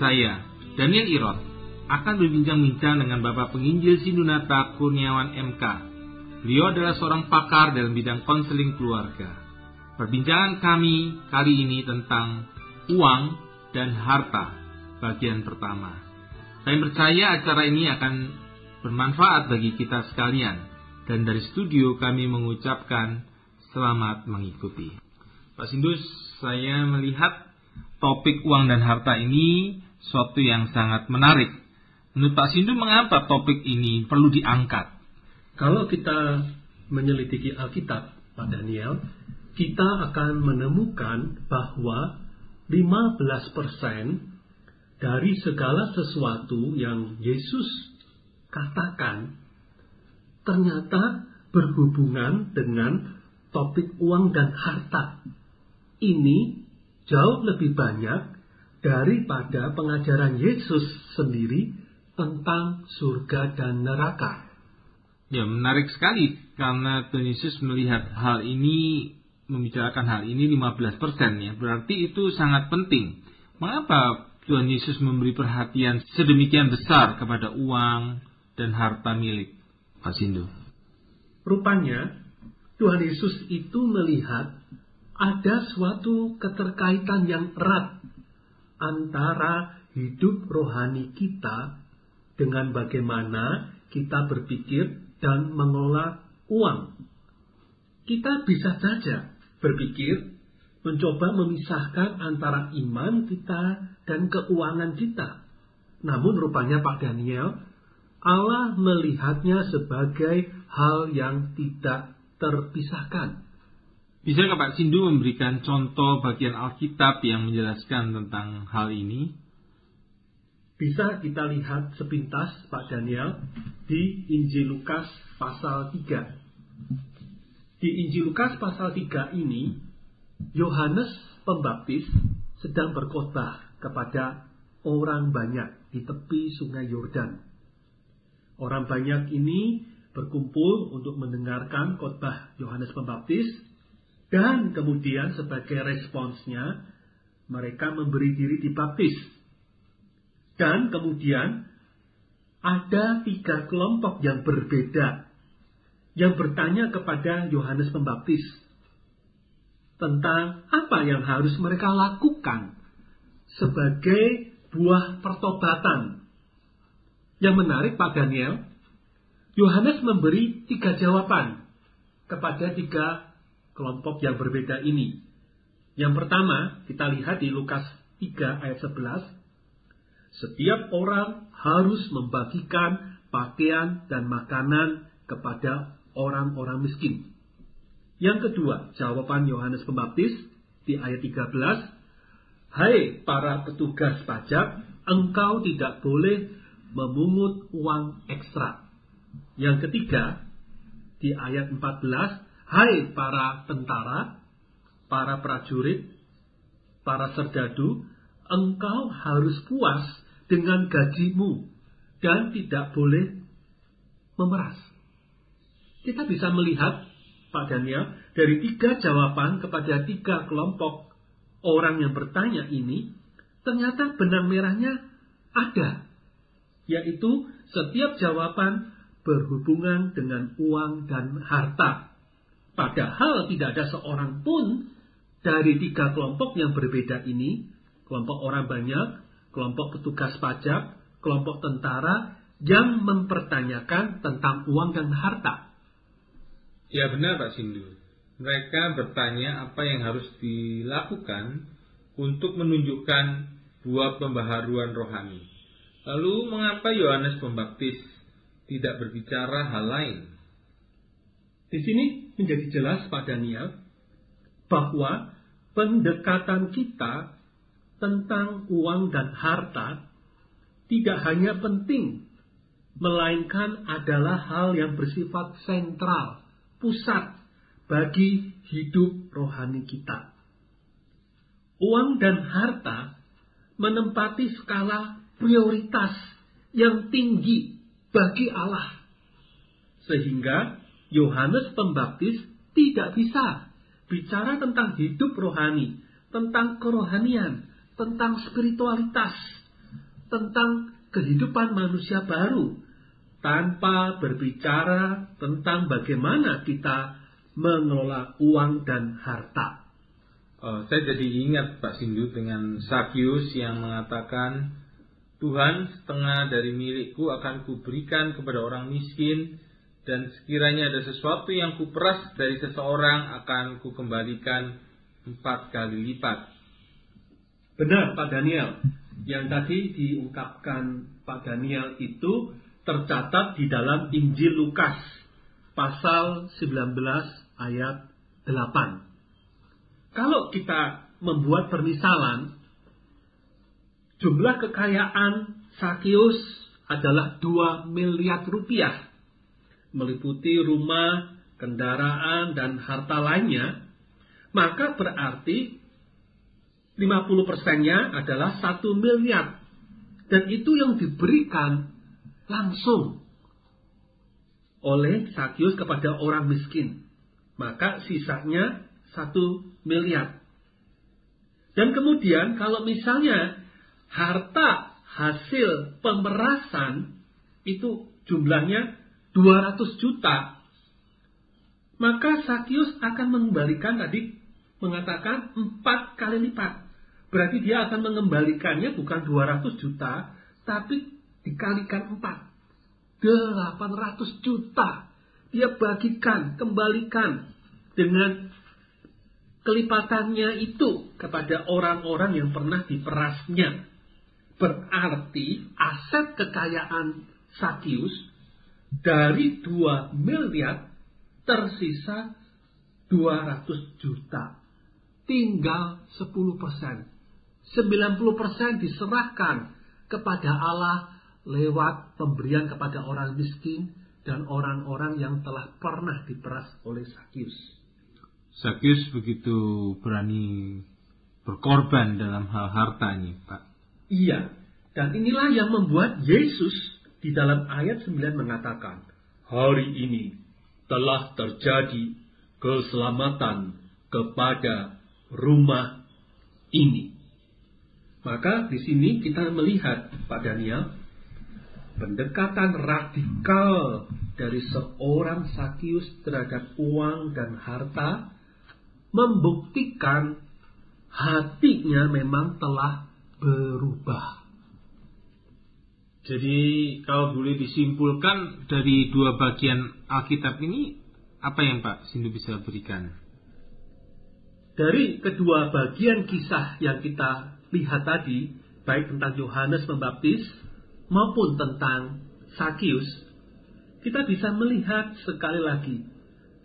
saya, Daniel Irot, akan berbincang-bincang dengan Bapak Penginjil Sindunata Kurniawan MK. Beliau adalah seorang pakar dalam bidang konseling keluarga. Perbincangan kami kali ini tentang uang dan harta, bagian pertama. Saya percaya acara ini akan bermanfaat bagi kita sekalian, dan dari studio kami mengucapkan selamat mengikuti. Pak Sindus, saya melihat topik uang dan harta ini suatu yang sangat menarik. Menurut Pak Sindu, mengapa topik ini perlu diangkat? Kalau kita menyelidiki Alkitab, Pak Daniel, kita akan menemukan bahwa 15% dari segala sesuatu yang Yesus katakan ternyata berhubungan dengan topik uang dan harta. Ini jauh lebih banyak daripada pengajaran Yesus sendiri tentang surga dan neraka. Ya, menarik sekali karena Tuhan Yesus melihat hal ini, membicarakan hal ini 15% ya. Berarti itu sangat penting. Mengapa Tuhan Yesus memberi perhatian sedemikian besar kepada uang dan harta milik Pak Sindu? Rupanya Tuhan Yesus itu melihat ada suatu keterkaitan yang erat antara hidup rohani kita dengan bagaimana kita berpikir dan mengelola uang. Kita bisa saja berpikir, mencoba memisahkan antara iman kita dan keuangan kita. Namun rupanya Pak Daniel, Allah melihatnya sebagai hal yang tidak terpisahkan. Bisakah Pak Sindu memberikan contoh bagian Alkitab yang menjelaskan tentang hal ini? Bisa kita lihat sepintas, Pak Daniel, di Injil Lukas pasal 3. Di Injil Lukas pasal 3 ini, Yohanes Pembaptis sedang berkhotbah kepada orang banyak di tepi sungai Yordan. Orang banyak ini berkumpul untuk mendengarkan khotbah Yohanes Pembaptis, dan kemudian sebagai responsnya mereka memberi diri dibaptis. Dan kemudian ada 3 kelompok yang berbeda yang bertanya kepada Yohanes Pembaptis tentang apa yang harus mereka lakukan sebagai buah pertobatan. Yang menarik Pak Daniel, Yohanes memberi 3 jawaban kepada 3 kelompok yang berbeda ini. Yang pertama, kita lihat di Lukas 3 ayat 11. Setiap orang harus membagikan pakaian dan makanan kepada orang-orang miskin. Yang kedua, jawaban Yohanes Pembaptis di ayat 13. Hai para petugas pajak, engkau tidak boleh memungut uang ekstra. Yang ketiga, di ayat 14. Hai para tentara, para prajurit, para serdadu, engkau harus puas dengan gajimu dan tidak boleh memeras. Kita bisa melihat, Pak Daniel, dari 3 jawaban kepada 3 kelompok orang yang bertanya ini, ternyata benang merahnya ada. Yaitu setiap jawaban berhubungan dengan uang dan harta. Padahal tidak ada seorang pun dari 3 kelompok yang berbeda ini, kelompok orang banyak, kelompok petugas pajak, kelompok tentara, yang mempertanyakan tentang uang dan harta. Ya benar Pak Sindu. Mereka bertanya apa yang harus dilakukan untuk menunjukkan buah pembaharuan rohani. Lalu mengapa Yohanes Pembaptis tidak berbicara hal lain? Di sini menjadi jelas Pak Daniel bahwa pendekatan kita tentang uang dan harta tidak hanya penting, melainkan adalah hal yang bersifat sentral, pusat bagi hidup rohani kita. Uang dan harta menempati skala prioritas yang tinggi bagi Allah. Sehingga Yohanes Pembaptis tidak bisa bicara tentang hidup rohani, tentang kerohanian, tentang spiritualitas, tentang kehidupan manusia baru, tanpa berbicara tentang bagaimana kita mengelola uang dan harta. Saya jadi ingat Pak Sindu dengan Sakyus yang mengatakan, Tuhan, setengah dari milikku akan kuberikan kepada orang miskin, dan sekiranya ada sesuatu yang kuperas dari seseorang akan kukembalikan 4 kali lipat. Benar Pak Daniel, yang tadi diungkapkan Pak Daniel itu tercatat di dalam Injil Lukas pasal 19 ayat 8. Kalau kita membuat permisalan, jumlah kekayaan Sakyus adalah 2 miliar rupiah, meliputi rumah, kendaraan, dan harta lainnya, maka berarti 50%-nya adalah 1 miliar. Dan itu yang diberikan langsung oleh Sakyus kepada orang miskin. Maka sisanya 1 miliar. Dan kemudian kalau misalnya harta hasil pemerasan itu jumlahnya 200 juta, maka Sakyus akan mengembalikan tadi mengatakan 4 kali lipat. Berarti dia akan mengembalikannya bukan 200 juta, tapi dikalikan 4. 800 juta. Dia bagikan, kembalikan dengan kelipatannya itu kepada orang-orang yang pernah diperasnya. Berarti aset kekayaan Sakyus dari 2 miliar tersisa 200 juta. Tinggal 10%. 90% diserahkan kepada Allah lewat pemberian kepada orang miskin dan orang-orang yang telah pernah diperas oleh Sakyus. Sakyus begitu berani berkorban dalam hal hartanya, Pak. Iya, dan inilah yang membuat Yesus di dalam ayat 9 mengatakan, hari ini telah terjadi keselamatan kepada rumah ini. Maka di sini kita melihat, Pak Daniel, pendekatan radikal dari seorang Sakyus terhadap uang dan harta membuktikan hatinya memang telah berubah. Jadi kalau boleh disimpulkan dari 2 bagian Alkitab ini, apa yang Pak Sindu bisa berikan? Dari kedua bagian kisah yang kita lihat tadi, baik tentang Yohanes Pembaptis maupun tentang Sakyus, kita bisa melihat sekali lagi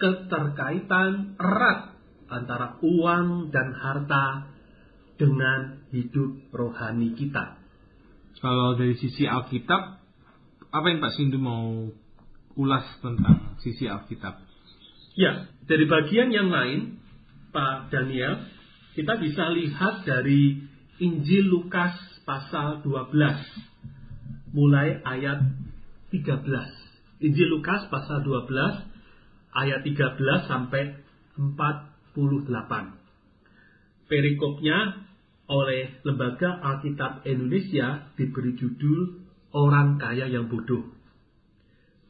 keterkaitan erat antara uang dan harta dengan hidup rohani kita. Kalau dari sisi Alkitab, apa yang Pak Sindu mau ulas tentang sisi Alkitab? Ya, dari bagian yang lain, Pak Daniel, kita bisa lihat dari Injil Lukas pasal 12, mulai ayat 13. Injil Lukas pasal 12, ayat 13 sampai 48. Perikopnya oleh Lembaga Alkitab Indonesia diberi judul Orang Kaya yang Bodoh.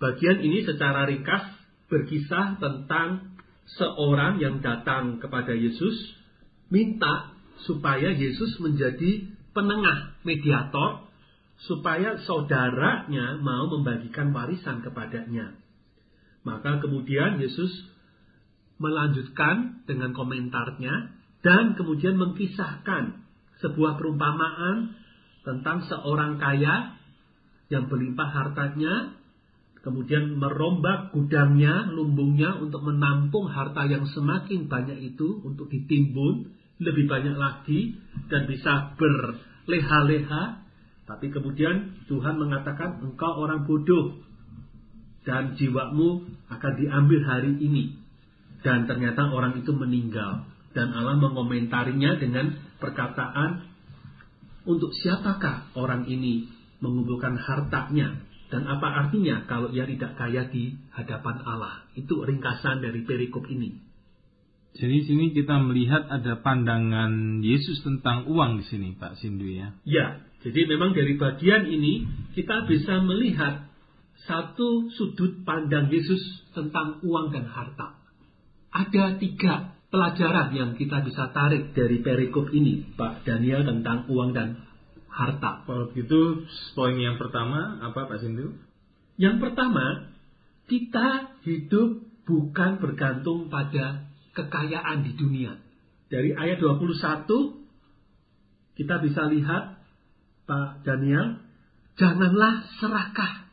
Bagian ini secara ringkas berkisah tentang seorang yang datang kepada Yesus, minta supaya Yesus menjadi penengah, mediator, supaya saudaranya mau membagikan warisan kepadanya. Maka kemudian Yesus melanjutkan dengan komentarnya dan kemudian mengkisahkan sebuah perumpamaan tentang seorang kaya yang berlimpah hartanya, kemudian merombak gudangnya, lumbungnya untuk menampung harta yang semakin banyak itu untuk ditimbun lebih banyak lagi dan bisa berleha-leha. Tapi kemudian Tuhan mengatakan, engkau orang bodoh dan jiwamu akan diambil hari ini. Dan ternyata orang itu meninggal. Dan Allah mengomentarinya dengan perkataan, untuk siapakah orang ini mengumpulkan hartanya? Dan apa artinya kalau ia tidak kaya di hadapan Allah? Itu ringkasan dari perikop ini. Jadi di sini kita melihat ada pandangan Yesus tentang uang di sini, Pak Sindu ya. Ya, Jadi memang dari bagian ini kita bisa melihat satu sudut pandang Yesus tentang uang dan harta. Ada 3 pelajaran yang kita bisa tarik dari perikop ini, Pak Daniel, tentang uang dan harta. Kalau begitu, poin yang pertama apa, Pak Sindu? Yang pertama, kita hidup bukan bergantung pada kekayaan di dunia. Dari ayat 21, kita bisa lihat, Pak Daniel, janganlah serakah.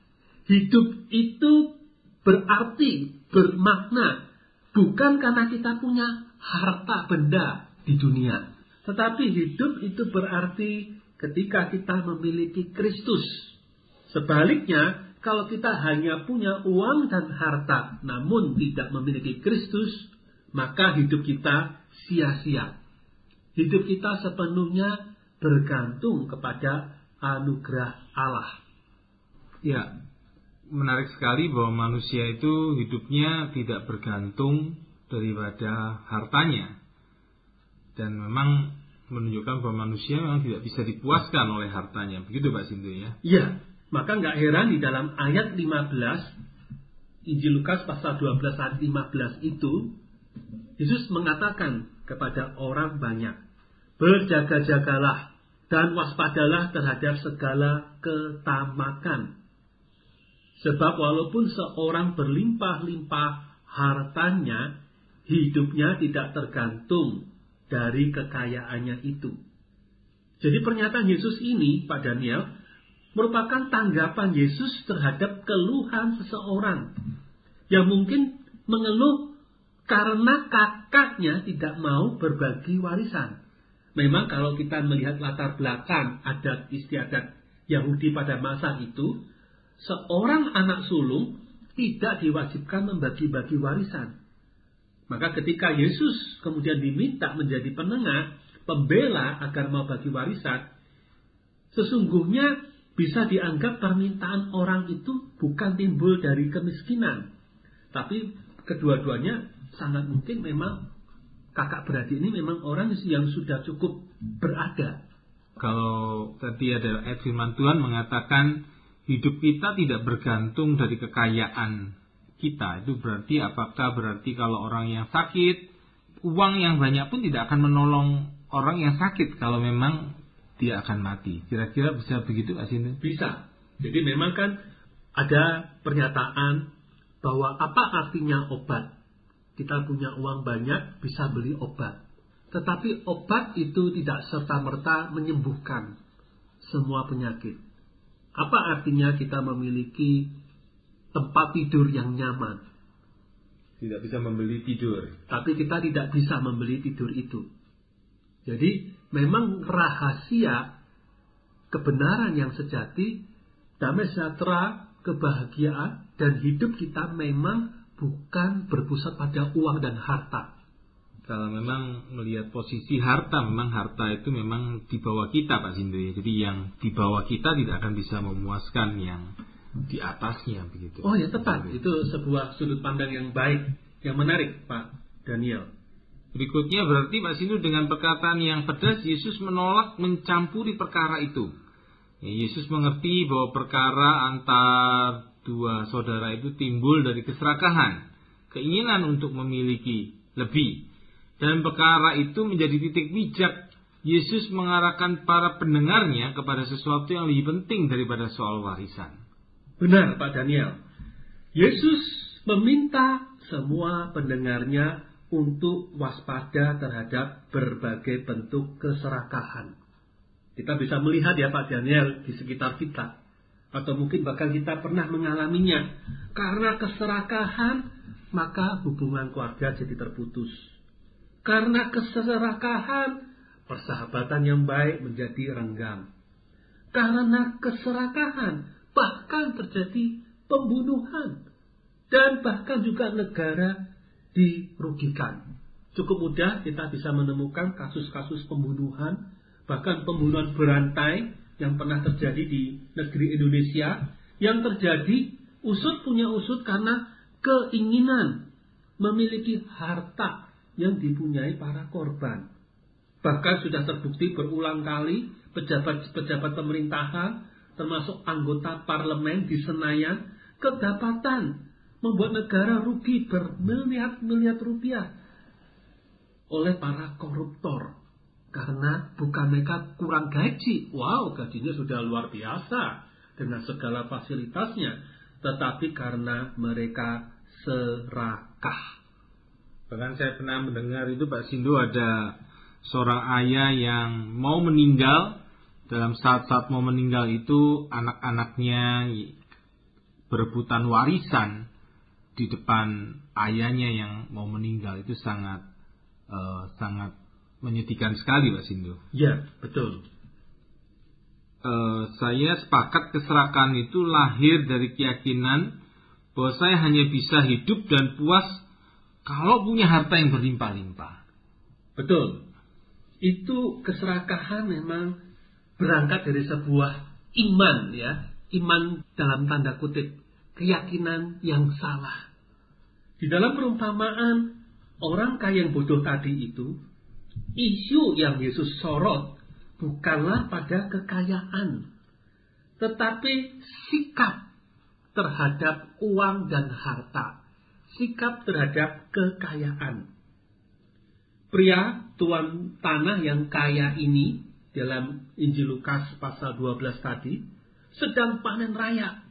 Hidup itu berarti, bermakna, bukan karena kita punya harta benda di dunia. Tetapi hidup itu berarti ketika kita memiliki Kristus. Sebaliknya, kalau kita hanya punya uang dan harta, namun tidak memiliki Kristus, maka hidup kita sia-sia. Hidup kita sepenuhnya bergantung kepada anugerah Allah. Ya, menarik sekali bahwa manusia itu hidupnya tidak bergantung daripada hartanya. Dan memang menunjukkan bahwa manusia memang tidak bisa dipuaskan oleh hartanya. Begitu Pak Sindu ya? Iya, maka nggak heran di dalam ayat 15, Injil Lukas pasal 12 ayat 15 itu, Yesus mengatakan kepada orang banyak, berjaga-jagalah dan waspadalah terhadap segala ketamakan. Sebab walaupun seorang berlimpah-limpah hartanya, hidupnya tidak tergantung dari kekayaannya itu. Jadi pernyataan Yesus ini, Pak Daniel, merupakan tanggapan Yesus terhadap keluhan seseorang yang mungkin mengeluh karena kakaknya tidak mau berbagi warisan. Memang kalau kita melihat latar belakang adat istiadat Yahudi pada masa itu, seorang anak sulung tidak diwajibkan membagi-bagi warisan. Maka ketika Yesus kemudian diminta menjadi penengah, pembela agar mau bagi warisan, sesungguhnya bisa dianggap permintaan orang itu bukan timbul dari kemiskinan. Tapi kedua-duanya sangat mungkin memang kakak beradik ini memang orang yang sudah cukup berada. Kalau tadi ada ayat firman Tuhan mengatakan hidup kita tidak bergantung dari kekayaan kita. Itu berarti apakah berarti kalau orang yang sakit, uang yang banyak pun tidak akan menolong orang yang sakit kalau memang dia akan mati. Kira-kira bisa begitu Pak Sindu? Bisa. Jadi memang kan ada pernyataan bahwa apa artinya obat? Kita punya uang banyak bisa beli obat. Tetapi obat itu tidak serta-merta menyembuhkan semua penyakit. Apa artinya kita memiliki tempat tidur yang nyaman? Tidak bisa membeli tidur. Tapi kita tidak bisa membeli tidur itu. Jadi memang rahasia kebenaran yang sejati, damai sejahtera, kebahagiaan, dan hidup kita memang bukan berpusat pada uang dan harta. Kalau memang melihat posisi harta, memang harta itu memang di bawah kita Pak Sindu ya. Jadi yang di bawah kita tidak akan bisa memuaskan yang di atasnya begitu. Oh ya tepat, itu sebuah sudut pandang yang baik, yang menarik Pak Daniel. Berikutnya berarti Pak Sindu dengan perkataan yang pedas, Yesus menolak mencampuri perkara itu. Ya, Yesus mengerti bahwa perkara antar dua saudara itu timbul dari keserakahan, keinginan untuk memiliki lebih. Dan perkara itu menjadi titik bijak Yesus mengarahkan para pendengarnya kepada sesuatu yang lebih penting daripada soal warisan. Benar Pak Daniel. Yesus meminta semua pendengarnya untuk waspada terhadap berbagai bentuk keserakahan. Kita bisa melihat ya Pak Daniel di sekitar kita. Atau mungkin bahkan kita pernah mengalaminya. Karena keserakahan, maka hubungan keluarga jadi terputus. Karena keserakahan, persahabatan yang baik menjadi renggang. Karena keserakahan, bahkan terjadi pembunuhan. Dan bahkan juga negara dirugikan. Cukup mudah kita bisa menemukan kasus-kasus pembunuhan, bahkan pembunuhan berantai yang pernah terjadi di negeri Indonesia, yang terjadi usut punya usut karena keinginan memiliki harta yang dipunyai para korban. Bahkan sudah terbukti berulang kali pejabat-pejabat pemerintahan, termasuk anggota parlemen di Senayan, kedapatan membuat negara rugi bermiliar-miliar rupiah oleh para koruptor. Karena bukan mereka kurang gaji. Wow, gajinya sudah luar biasa dengan segala fasilitasnya. Tetapi karena mereka serakah. Bahkan saya pernah mendengar itu Pak Sindu, ada seorang ayah yang mau meninggal. Dalam saat-saat mau meninggal itu anak-anaknya berebutan warisan di depan ayahnya yang mau meninggal. Itu sangat menyedihkan sekali Pak Sindu. Ya, betul. Saya sepakat keserakahan itu lahir dari keyakinan bahwa saya hanya bisa hidup dan puas kalau punya harta yang berlimpah-limpah. Betul. Itu keserakahan memang berangkat dari sebuah iman, ya. Iman dalam tanda kutip, keyakinan yang salah. Di dalam perumpamaan orang kaya yang bodoh tadi itu, isu yang Yesus sorot bukanlah pada kekayaan, tetapi sikap terhadap uang dan harta, sikap terhadap kekayaan. Pria tuan tanah yang kaya ini dalam Injil Lukas pasal 12 tadi sedang panen raya.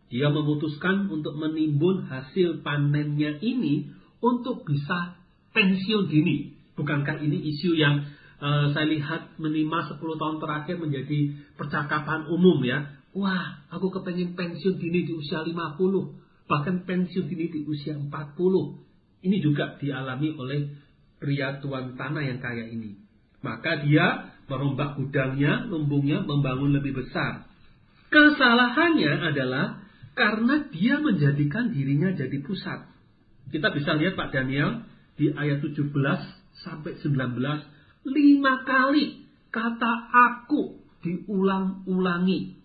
Dia memutuskan untuk menimbun hasil panennya ini untuk bisa pensiun dini. Bukankah ini isu yang saya lihat minimal 10 tahun terakhir menjadi percakapan umum, ya? Wah, aku kepengen pensiun dini di usia 50, bahkan pensiun dini di usia 40. Ini juga dialami oleh pria tuan tanah yang kaya ini. Maka dia merombak gudangnya, lumbungnya, membangun lebih besar. Kesalahannya adalah karena dia menjadikan dirinya jadi pusat. Kita bisa lihat Pak Daniel di ayat 17 sampai 19, 5 kali kata aku diulang-ulangi.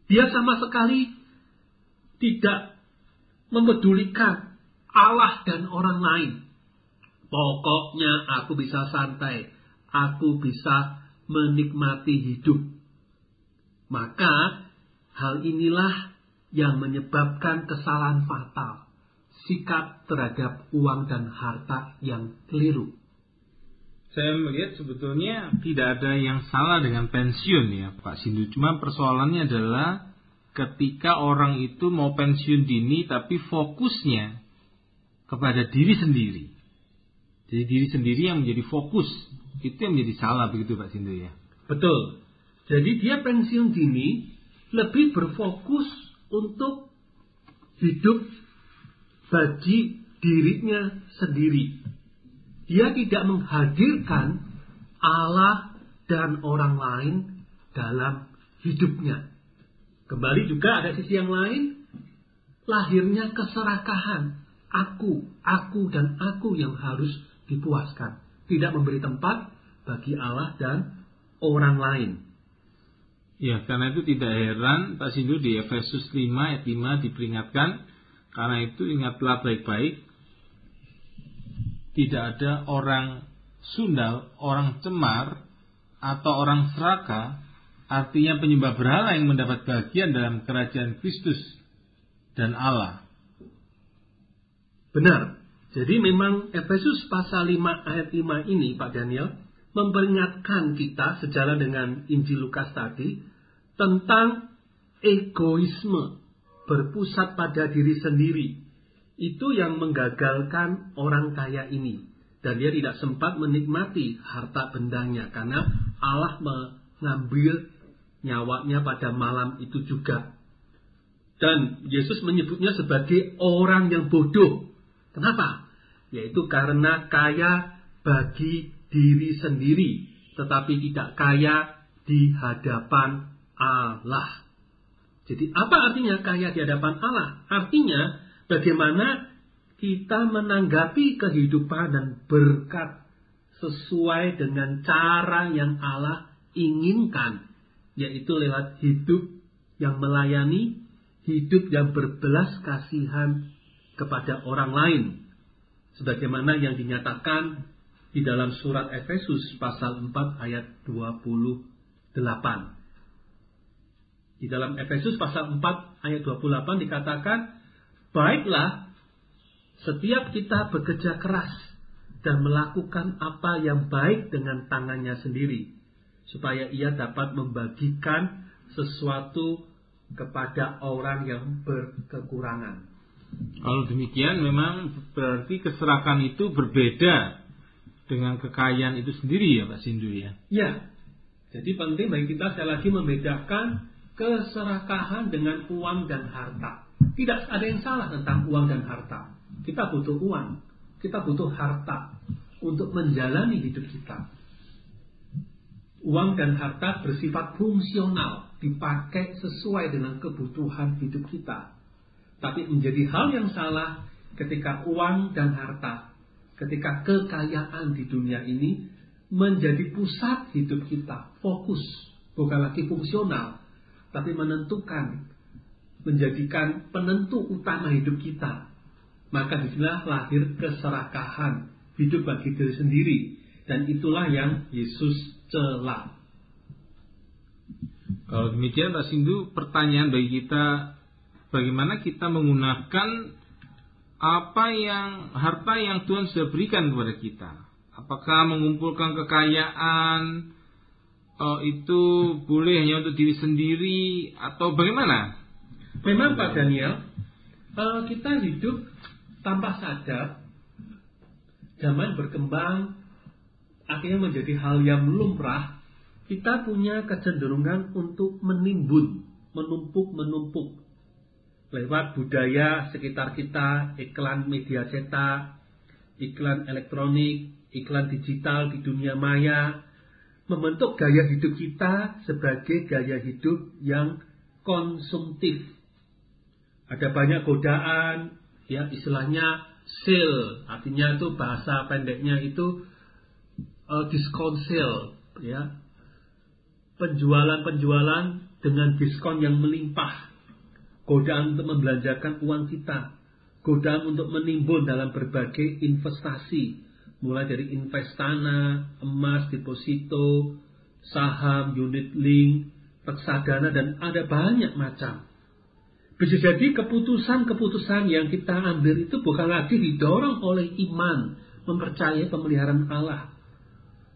Dia sama sekali tidak mempedulikan Allah dan orang lain. Pokoknya aku bisa santai, aku bisa menikmati hidup. Maka hal inilah yang menyebabkan kesalahan fatal. Sikap terhadap uang dan harta yang keliru. Saya melihat sebetulnya tidak ada yang salah dengan pensiun ya Pak Sindu. Cuma persoalannya adalah ketika orang itu mau pensiun dini tapi fokusnya kepada diri sendiri. Jadi diri sendiri yang menjadi fokus. Itu yang menjadi salah begitu Pak Sindu ya. Betul. Jadi dia pensiun dini lebih berfokus untuk hidup bagi dirinya sendiri. Dia tidak menghadirkan Allah dan orang lain dalam hidupnya. Kembali juga ada sisi yang lain, lahirnya keserakahan. Aku dan aku yang harus dipuaskan. Tidak memberi tempat bagi Allah dan orang lain. Ya, karena itu tidak heran Pak Sindu di Efesus 5 ayat 5 diperingatkan, karena itu ingatlah baik-baik, tidak ada orang sundal, orang cemar, atau orang serakah, artinya penyembah berhala yang mendapat bagian dalam kerajaan Kristus dan Allah. Benar. Jadi memang Efesus pasal 5 ayat 5 ini Pak Daniel memperingatkan kita sejalan dengan Injil Lukas tadi tentang egoisme, berpusat pada diri sendiri. Itu yang menggagalkan orang kaya ini. Dan dia tidak sempat menikmati harta bendanya karena Allah mengambil nyawanya pada malam itu juga. Dan Yesus menyebutnya sebagai orang yang bodoh. Kenapa? Yaitu karena kaya bagi diri sendiri, tetapi tidak kaya di hadapan Allah. Jadi apa artinya kaya di hadapan Allah? Artinya bagaimana kita menanggapi kehidupan dan berkat sesuai dengan cara yang Allah inginkan, yaitu lewat hidup yang melayani, hidup yang berbelas kasihan kepada orang lain. Sebagaimana yang dinyatakan di dalam surat Efesus pasal 4 ayat 28. Di dalam Efesus pasal 4 ayat 28 dikatakan, baiklah setiap kita bekerja keras dan melakukan apa yang baik dengan tangannya sendiri, supaya ia dapat membagikan sesuatu kepada orang yang berkekurangan. Kalau demikian memang berarti keserakahan itu berbeda dengan kekayaan itu sendiri ya Pak Sindu ya? Ya, jadi penting bagi kita sekali lagi membedakan keserakahan dengan uang dan harta. Tidak ada yang salah tentang uang dan harta. Kita butuh uang, kita butuh harta untuk menjalani hidup kita. Uang dan harta bersifat fungsional, dipakai sesuai dengan kebutuhan hidup kita. Tapi menjadi hal yang salah ketika uang dan harta, ketika kekayaan di dunia ini menjadi pusat hidup kita, fokus, bukan lagi fungsional, tapi menentukan, menjadikan penentu utama hidup kita. Maka disinilah lahir keserakahan hidup bagi diri sendiri, dan itulah yang Yesus cela. Kalau demikian Pak Sindu, pertanyaan bagi kita, bagaimana kita menggunakan harta yang Tuhan sudah berikan kepada kita? Apakah mengumpulkan kekayaan itu boleh hanya untuk diri sendiri atau bagaimana? Memang Pak Daniel, kita hidup tanpa sadar, zaman berkembang, akhirnya menjadi hal yang lumrah. Kita punya kecenderungan untuk menimbun, menumpuk. Lewat budaya sekitar kita, iklan media cetak, iklan elektronik, iklan digital di dunia maya, membentuk gaya hidup kita sebagai gaya hidup yang konsumtif. Ada banyak godaan, ya istilahnya sale, artinya itu bahasa pendeknya itu diskon sale, ya. Penjualan dengan diskon yang melimpah. Godaan untuk membelanjakan uang kita, godaan untuk menimbun dalam berbagai investasi, mulai dari investana, emas, deposito, saham, unit link, reksadana, dan ada banyak macam. Bisa jadi keputusan-keputusan yang kita ambil itu bukan lagi didorong oleh iman, mempercayai pemeliharaan Allah,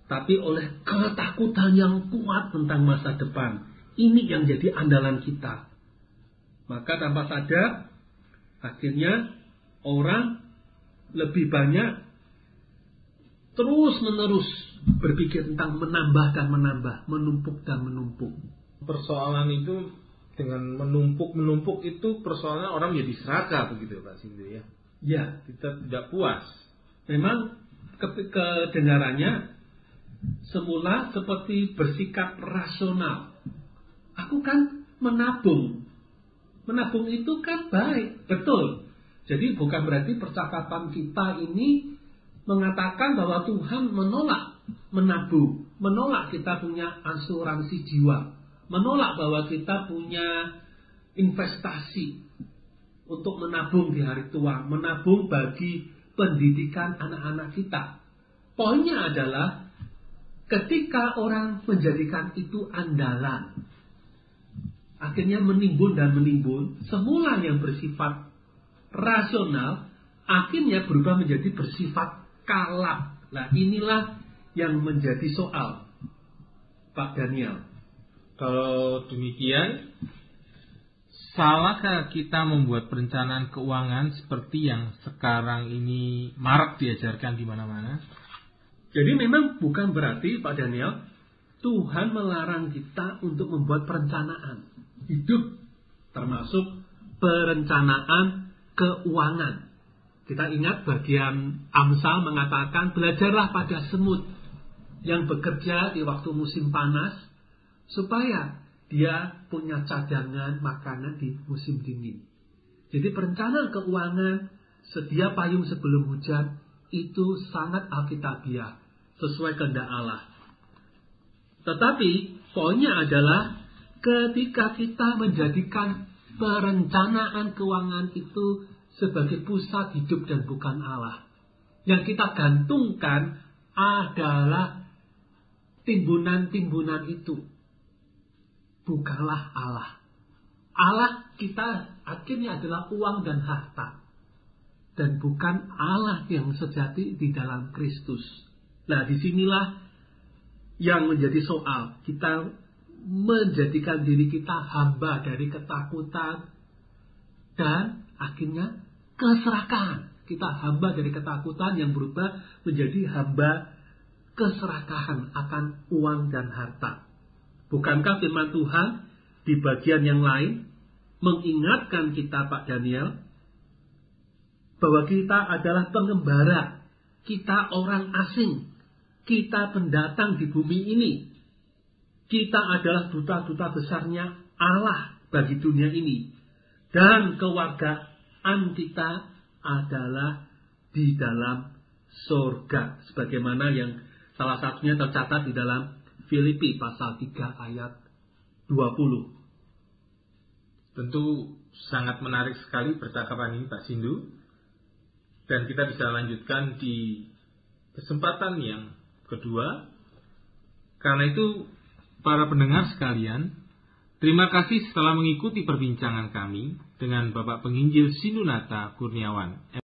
tapi oleh ketakutan yang kuat tentang masa depan. Ini yang jadi andalan kita. Maka tanpa sadar, akhirnya orang lebih banyak terus-menerus berpikir tentang menambah dan menambah, menumpuk dan menumpuk. Persoalan itu dengan menumpuk itu persoalan orang jadi serakah begitu Pak Sindu ya? Ya, kita tidak puas. Memang kedengarannya semula seperti bersikap rasional. Aku kan menabung. Menabung itu kan baik, betul. Jadi bukan berarti percakapan kita ini mengatakan bahwa Tuhan menolak menabung, menolak kita punya asuransi jiwa, menolak bahwa kita punya investasi untuk menabung di hari tua, menabung bagi pendidikan anak-anak kita. Poinnya adalah ketika orang menjadikan itu andalan, akhirnya menimbun dan menimbun, semula yang bersifat rasional, akhirnya berubah menjadi bersifat kalap. Nah inilah yang menjadi soal, Pak Daniel. Kalau demikian, salahkah kita membuat perencanaan keuangan seperti yang sekarang ini marak diajarkan di mana-mana? Jadi memang bukan berarti, Pak Daniel, Tuhan melarang kita untuk membuat perencanaan hidup, termasuk perencanaan keuangan. Kita ingat bagian Amsal mengatakan, belajarlah pada semut yang bekerja di waktu musim panas, supaya dia punya cadangan makanan di musim dingin. Jadi perencanaan keuangan, sedia payung sebelum hujan, itu sangat alkitabiah, sesuai kehendak Allah. Tetapi poinnya adalah ketika kita menjadikan perencanaan keuangan itu sebagai pusat hidup dan bukan Allah, yang kita gantungkan adalah timbunan-timbunan itu. Bukanlah Allah. Allah kita akhirnya adalah uang dan harta. Dan bukan Allah yang sejati di dalam Kristus. Nah, disinilah yang menjadi soal. Kita menjadikan diri kita hamba dari ketakutan. Dan akhirnya keserakahan. Kita hamba dari ketakutan yang berubah menjadi hamba keserakahan akan uang dan harta. Bukankah firman Tuhan di bagian yang lain mengingatkan kita, Pak Daniel, bahwa kita adalah pengembara, kita orang asing, kita pendatang di bumi ini, kita adalah duta-duta besarnya Allah bagi dunia ini, dan kewargaan kita adalah di dalam surga, sebagaimana yang salah satunya tercatat di dalam Filipi pasal 3 ayat 20. Tentu sangat menarik sekali percakapan ini, Pak Sindu. Dan kita bisa lanjutkan di kesempatan yang kedua. Karena itu, para pendengar sekalian, terima kasih setelah mengikuti perbincangan kami dengan Bapak Penginjil Sindunata Kurniawan